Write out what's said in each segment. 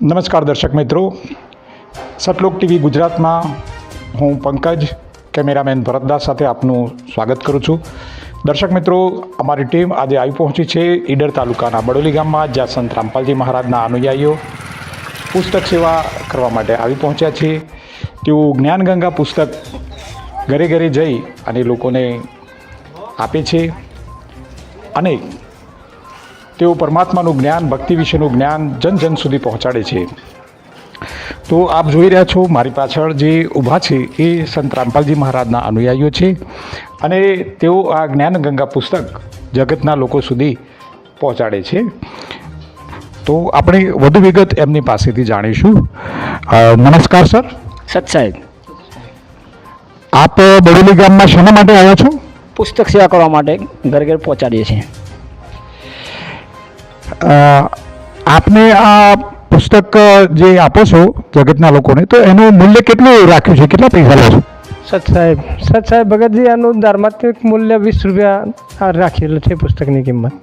નમસ્કાર દર્શક મિત્રો, સતલોક ટીવી ગુજરાતમાં હું પંકજ, કેમેરામેન ભરતદાસ સાથે આપનું સ્વાગત કરું છું. દર્શક મિત્રો, અમારી ટીમ આજે આવી પહોંચી છે ઈડર તાલુકાના બડોલી ગામમાં, જ્યાં સંત રામપાલજી મહારાજના અનુયાયીઓ પુસ્તક સેવા કરવા માટે આવી પહોંચ્યા છે. તેઓ જ્ઞાનગંગા પુસ્તક ઘરે ઘરે જઈ અને લોકોને આપે છે અને તેઓ પરમાત્માનું જ્ઞાન, ભક્તિ વિશેનું જ્ઞાન જન જન સુધી પહોંચાડે છે. તો આપ જોઈ રહ્યા છો, મારી પાછળ જે ઊભા છે એ સંત રામપાલજી મહારાજના અનુયાયીઓ છે અને તેઓ આ જ્ઞાનગંગા પુસ્તક જગતના લોકો સુધી પહોંચાડે છે. તો આપણે વધુ વિગત એમની પાસેથી જાણીશું. નમસ્કાર સર. સત સાહેબ, આપ બડોલી ગામમાં શેના માટે આવ્યા છો? પુસ્તક સેવા કરવા માટે ઘર ઘર પહોંચાડીએ છીએ. આપને આ પુસ્તક જે આપો છો જગતના લોકોને, તો એનું મૂલ્ય કેટલું રાખ્યું છે? કેટલા પૈસા લો છો? સત સાહેબ ભગતજી, આનું ધર્માત્મક મૂલ્ય 20 રૂપિયા રાખેલું છે પુસ્તકની કિંમત.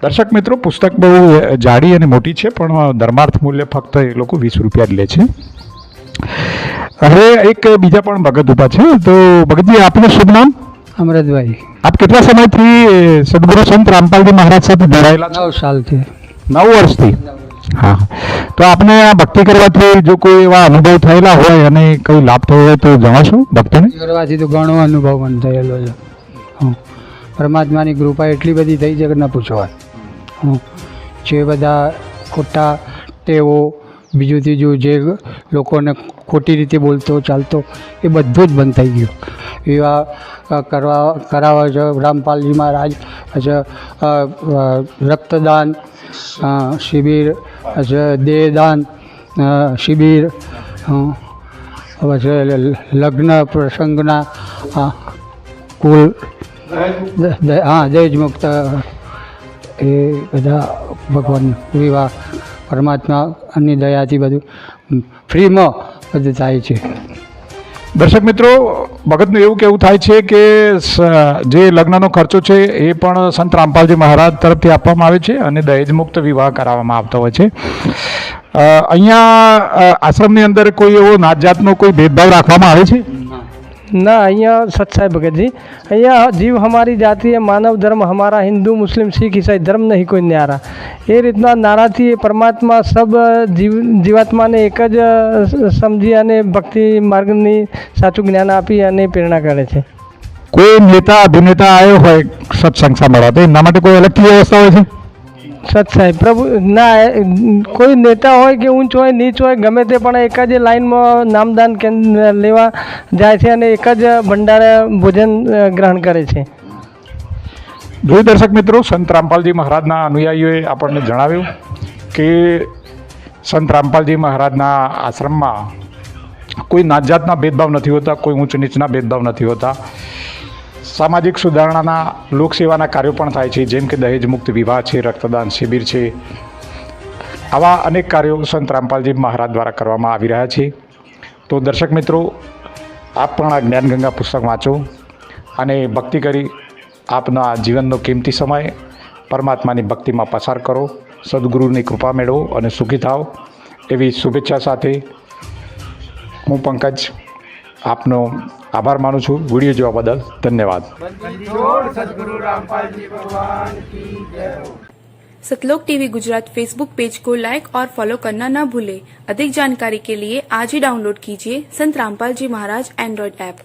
દર્શક મિત્રો, પુસ્તક બહુ જાડી અને મોટી છે, પણ ધર્માર્થ મૂલ્ય ફક્ત એ લોકો 20 રૂપિયા જ લે છે. હવે એક બીજા પણ ભગત ઊભા છે. તો ભગતજી, આપનું શુભ નામ? અમૃતભાઈ. આપ કેટલા સમયથી સદગુરુ સંત રામપાલજી મહારાજ સાથે જોડાયેલા છો? 9 સાલથી. 9 વર્ષથી. હા, તો આપને આ ભક્તિ કરવાથી જો કોઈ એવા અનુભવ થયેલા હોય અને કોઈ લાભ થયો હોય તો જણાવશો ભક્તોને? કરવાથી તો ઘણો અનુભવ મને થયેલો છે. પરમાત્માની કૃપા એટલી બધી થઈ છે કે ન પૂછવા. જે બધા ખોટા ટેવો, બીજું ત્રીજું જે લોકોને ખોટી રીતે બોલતો ચાલતો, એ બધું જ બંધ થઈ ગયું. વિવાહ કરાવે છે રામપાલજી મહારાજ, પછી રક્તદાન શિબિર, પછી દેહદાન શિબિર, પછી લગ્ન પ્રસંગના કુલ દહેજ મુક્ત, એ બધા ભગવાન વિવાહ પરમાત્માની દયાથી બધું ફ્રીમાં બધું થાય છે. દર્શક મિત્રો, ભગતનું એવું કહેવું થાય છે કે જે લગ્નનો ખર્ચો છે એ પણ સંત રામપાલજી મહારાજ તરફથી આપવામાં આવે છે અને દહેજ મુક્ત વિવાહ કરાવવામાં આવતો હોય છે. અહીંયા આશ્રમની અંદર કોઈ એવો નાત જાતનો કોઈ ભેદભાવ રાખવામાં આવે છે? ના, અહીંયા સત સાહેબ ભગતજી, અહીંયા જીવ હમારી જાતિ है, માનવ ધર્મ હમારા, હિન્દુ મુસ્લિમ શીખ ઈસાઈ ધર્મ નહીં કોઈ ન્યારા, એ રીતના નારાથી એ પરમાત્મા સબ જીવાત્માને એક જ સમજી અને ભક્તિ માર્ગની સાચું જ્ઞાન આપી અને પ્રેરણા કરે છે. કોઈ નેતા અભિનેતા આવ્યો હોય સત્સંગ સાંભળવા, તો એમના માટે કોઈ અલગથી વ્યવસ્થા હોય છે? સત સાહેબ પ્રભુ ના, કોઈ નેતા હોય કે ઊંચ હોય નીચ હોય ગમે તે, પણ એક જ લાઈનમાં નામદાન લેવા જાય છે અને એક જ ભંડારે ભોજન ગ્રહણ કરે છે. જોઈ દર્શક મિત્રો, સંત રામપાલજી મહારાજના અનુયાયીઓએ આપણને જણાવ્યું કે સંત રામપાલજી મહારાજના આશ્રમમાં કોઈ નાત જાતના ભેદભાવ નથી હોતા, કોઈ ઊંચ નીચના ભેદભાવ નથી હોતા. સામાજિક સુધારણાના લોકસેવાના કાર્યો પણ થાય છે, જેમ કે દહેજ મુક્ત વિવાહ છે, રક્તદાન શિબિર છે. આવા અનેક કાર્યો સંત રામપાલજી મહારાજ દ્વારા કરવામાં આવી રહ્યા છે. તો દર્શક મિત્રો, આપ પણ આ જ્ઞાનગંગા પુસ્તક વાંચો અને ભક્તિ કરી આપના જીવનનો કિંમતી સમય પરમાત્માની ભક્તિમાં પસાર કરો, સદગુરુની કૃપા મેળવો અને સુખી થાઓ, એવી શુભેચ્છા સાથે હું પંકજ આપનો આભાર માનું છું. વિડીયો જોવા બદલ ધન્યવાદ. सतलोक टीवी गुजरात फेसबुक पेज को लाइक और फॉलो करना न भूलें. अधिक जानकारी के लिए आज ही डाउनलोड कीजिए संत रामपाल जी महाराज एंड्रॉइड ऐप.